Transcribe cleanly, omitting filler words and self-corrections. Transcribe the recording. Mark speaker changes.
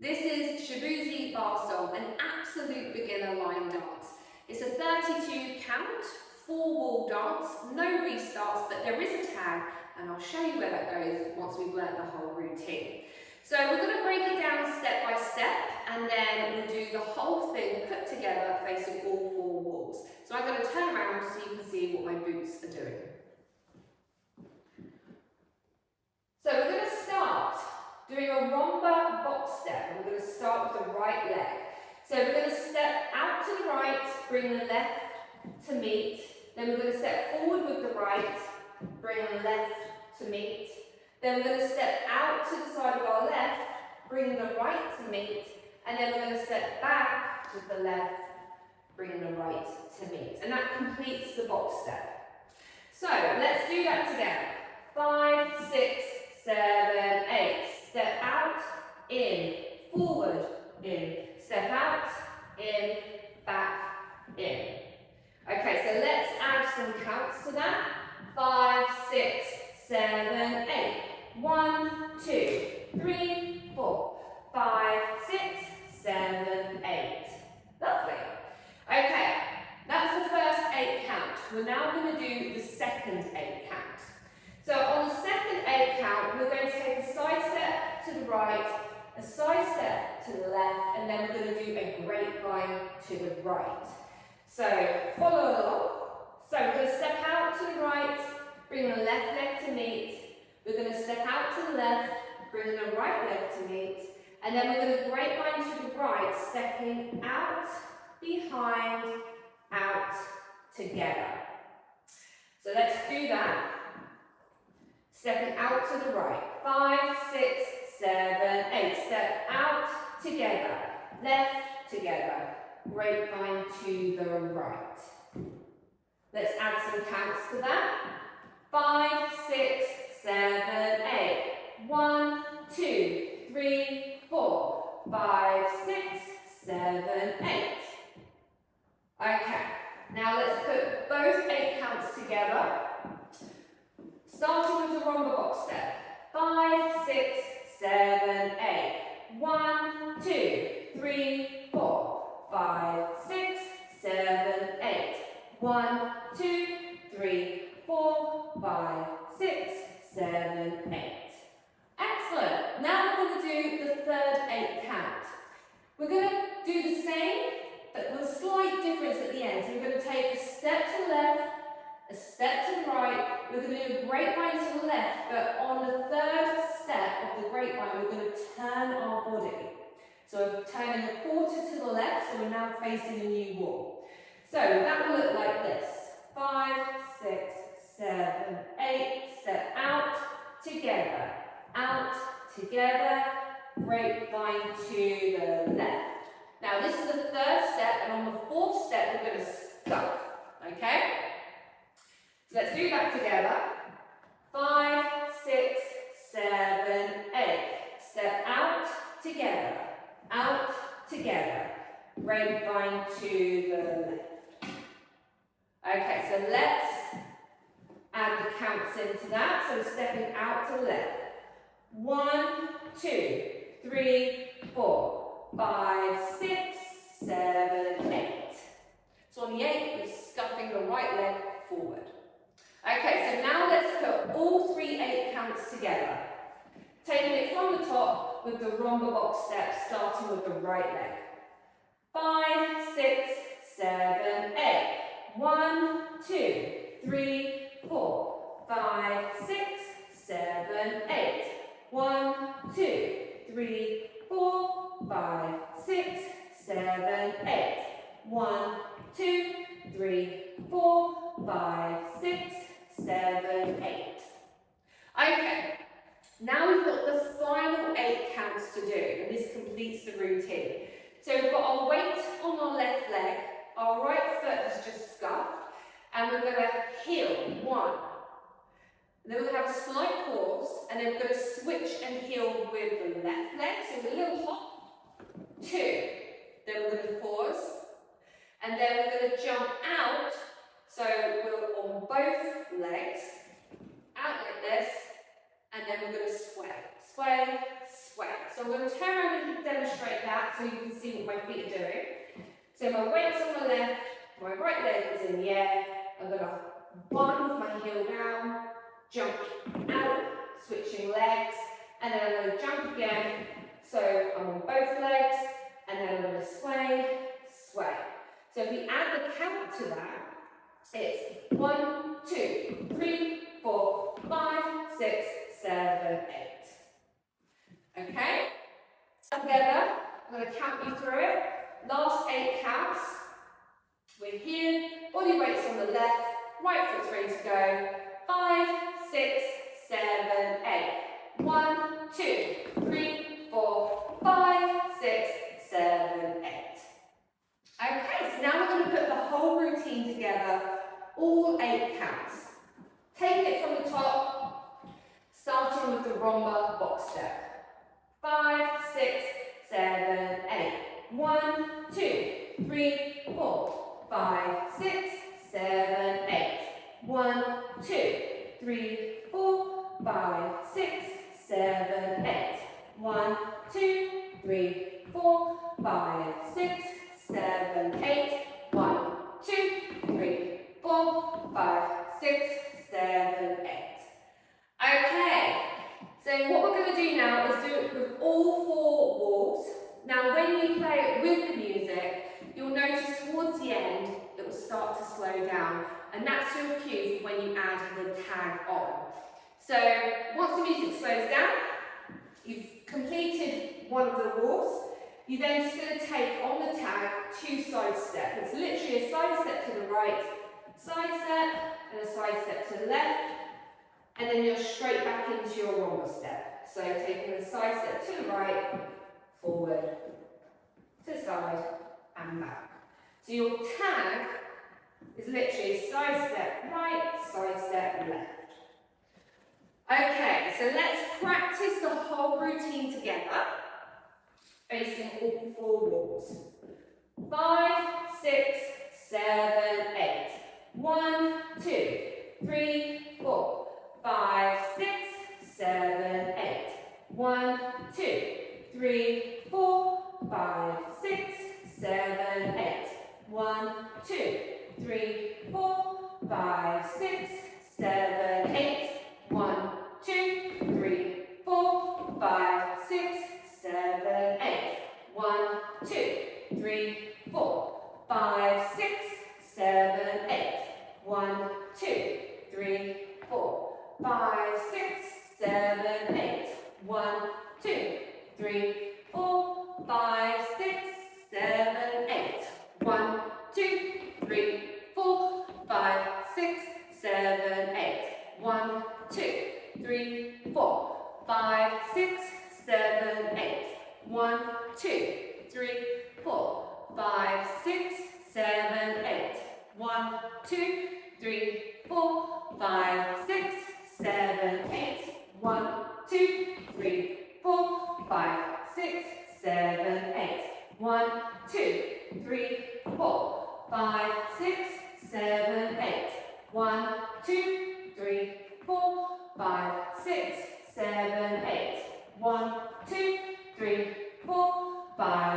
Speaker 1: This is Shaboozey Bar Song, an absolute beginner line dance. It's a 32 count, 4-wall dance, no restarts, but there is a tag, and I'll show you where that goes once we've learnt the whole routine. So we're going to break it down step by step, and then we'll do the whole thing put together facing all 4 walls. So I'm going to turn around so you can see what my boots are doing. So we're going to start doing a rumba box step, and we're going to start with the right leg. So we're going to step out to the right, bring the left to meet. Then we're going to step forward with the right, bring the left to meet. Then we're going to step out to the side of our left, bring the right to meet. And then we're going to step back with the left, bring the right to meet. And that completes the box step. So let's do that together. 5, 6, 7, 8. Step out, in, forward, in. Step out, in, back, in. Okay, so let's add some counts to that. 5, 6, 7, 8. 1, 2, 3, 4. 5, 6, 7, 8. Lovely. Okay, that's the first 8 count. We're now going to do the second 8 count. So on the second 8 count, we're going to take a side step to the right, a side step to the left, and then we're going to do a grapevine to the right. So follow along. So we're going to step out to the right, bring the left leg to meet. We're going to step out to the left, bring the right leg to meet. And then we're going to grapevine to the right, stepping out, behind, out, together. So let's do that. Stepping out to the right. 5, 6, 7, 8. Step out, together. Left, together. Grapevine to the right. Let's add some counts to that. 5, 6, 7, 8. 1, 2, 3, 4. 5, 6, 7, 8. Okay, now let's put both 8 counts together. Starting with the rumba box step. 5, 6, 7, 8. 1, 2, 3, 4. 5, 6, 7, 8. 1, 2, 3, 4. 5, 6, 7, 8. Excellent. Now we're going to do the third 8 count. We're going to do the same, but with a slight difference at the end. So we're going to take a step to the left, a step to the right. We're going to do a grapevine to the left, but on the third step of the grapevine, we're going to turn our body. So we're turning a quarter to the left, so we're now facing a new wall. So that will look like this. 5, 6, 7, 8. Step out, together, grapevine to the left. Now this is the third step, and on the fourth step, we're going to scuff. Okay? So let's do that together. 5, 6, 7, 8. Step out, together, grapevine to the left. Okay, so let's add the counts into that. So stepping out to the left. 1, 2, 3, 4, 5, 6, 7, 8. So on the 8, we're scuffing the right leg forward. Okay, so now let's put all 3 8 counts together. Taking it from the top with the rumba box step, starting with the right leg. 5, 6, 7, 8. 1, 2, 3, 4. 5, 6, 7, 8. 1, 2, 3, 4. 5, 6, 7, 8. 1, 2, 3, 4. 5, 6, 7, 8. Okay, now we've got the final 8 counts to do, and this completes the routine. So we've got our weight on our left leg, our right foot is just scuffed, and we're going to heel 1. And then we're going to have a slight pause, and then we're going to switch and heel with the left leg, so a little hop, 2. Then we're going to pause, and then we're going to jump out. So we're on both legs, out like this, and then we're going to sway, sway, sway. So I'm going to turn around demonstrate that so you can see what my feet are doing. So my weight's on my left, my right leg is in the air. I'm going to one with my heel down, jump out, switching legs, and then I'm going to jump again. So I'm on both legs, and then I'm going to sway, sway. So if we add the count to that, it's 1, 2, 3, 4, 5, 6, 7, 8. Okay? Together, I'm going to count you through it. Last 8 counts. We're here, body weight's on the left, right foot's ready to go. 5, 6, 7, 8. 1, 2, 3, 4, 5, 6, 7, 8. Okay, so now we're going to put the whole routine together, all 8 counts. Taking it from the top, starting with the Romba box step. 5, 6, 7, 8. 1, 2, 3, 4, 5, 6, 7, 8. 1, 2, 3, 4, 5, 6, 7, 8. 1, 2, 3, 4, 5, 6, 7, 8. 1, 2, 3, 4, 5, 6, 7, 8. Okay, so what we're going to do now is do it with all 4 walls. Now when you play it with the music, you'll notice towards the end it will start to slow down, and that's your cue for when you add the tag on. So once the music slows down, you've completed one of the walls. You're then just going to take on the tag 2 side steps. It's literally a side step to the right, side step, and a side step to the left, and then you're straight back into your Romba step. So taking a side step to the right, forward, to side, and back. So your tag is literally side step right, side step left. Okay, so let's practice the whole routine together, facing all 4 walls. 5, 6, 7, 8. 1, 2, 3, 4, 5, 6, 7, 8. 1, 2, 3, 4, 5, 6, 7, 8. 1, 2, 3, 4, 5, 6, 7, 8. 1, 2, 3, 4, 5, 6, 7, 8. 1, 2, 3, 4, 5, 6, 7, 8. 1, 2, 3, 4, 5, 6, 7, 8. 1, 2, 3, 4, 5, 6, 7, 8. 1, 2, 3, 4, 5, 6, 7, 8. 1, 2, 3, 4, 5, 6, 7, 8. 1, 2, 3, 4, 5, 6, 7, 8. 1, 2, 3, 4, 5, 6, 7, 8. 1, 2, 3, 4, 5, 6, 7, 8. 1, 2, 3, 4, 5, 6, 7, 8. 1, 2, 3, 4, 5, 6, 7, 8. 1, 2, 3, 4, 5,